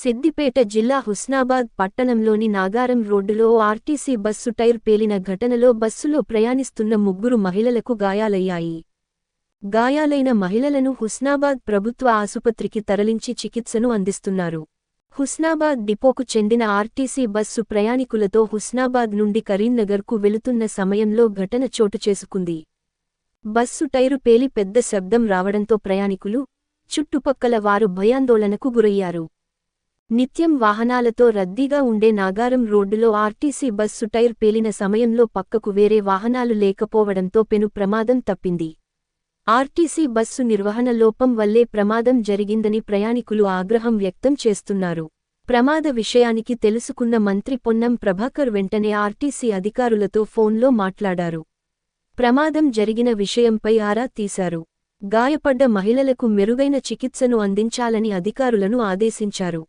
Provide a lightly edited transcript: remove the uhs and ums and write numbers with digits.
సిద్దిపేట జిల్లా హుస్నాబాద్ పట్టణంలోని నాగారం రోడ్డులో ఆర్టీసీ బస్సు టైర్ పేలిన ఘటనలో బస్సులో ప్రయాణిస్తున్న 3 మహిళలకు గాయాలయ్యాయి. గాయాలైన మహిళలను హుస్నాబాద్ ప్రభుత్వ ఆసుపత్రికి తరలించి చికిత్సను అందిస్తున్నారు. హుస్నాబాద్ డిపోకు చెందిన ఆర్టీసీ బస్సు ప్రయాణికులతో హుస్నాబాద్ నుండి కరీంనగర్కు వెళుతున్న సమయంలో ఘటన చోటు చేసుకుంది. బస్సు టైరు పేలి పెద్ద శబ్దం రావడంతో ప్రయాణికులు, చుట్టుపక్కల వారు భయాందోళనకు గురయ్యారు. నిత్యం వాహనాలతో రద్దీగా ఉండే నాగారం రోడ్డులో ఆర్టీసీ బస్సు టైర్ పేలిన సమయంలో పక్కకు వేరే వాహనాలు లేకపోవడంతో పెను ప్రమాదం తప్పింది. ఆర్టీసీ బస్సు నిర్వహణ లోపం వల్లే ప్రమాదం జరిగిందని ప్రయాణికులు ఆగ్రహం వ్యక్తం చేస్తున్నారు. ప్రమాద విషయానికి తెలుసుకున్న మంత్రి పొన్నం ప్రభాకర్ వెంటనే ఆర్టీసీ అధికారులతో ఫోన్లో మాట్లాడారు. ప్రమాదం జరిగిన విషయంపై ఆరా తీశారు. గాయపడ్డ మహిళలకు మెరుగైన చికిత్సను అందించాలని అధికారులను ఆదేశించారు.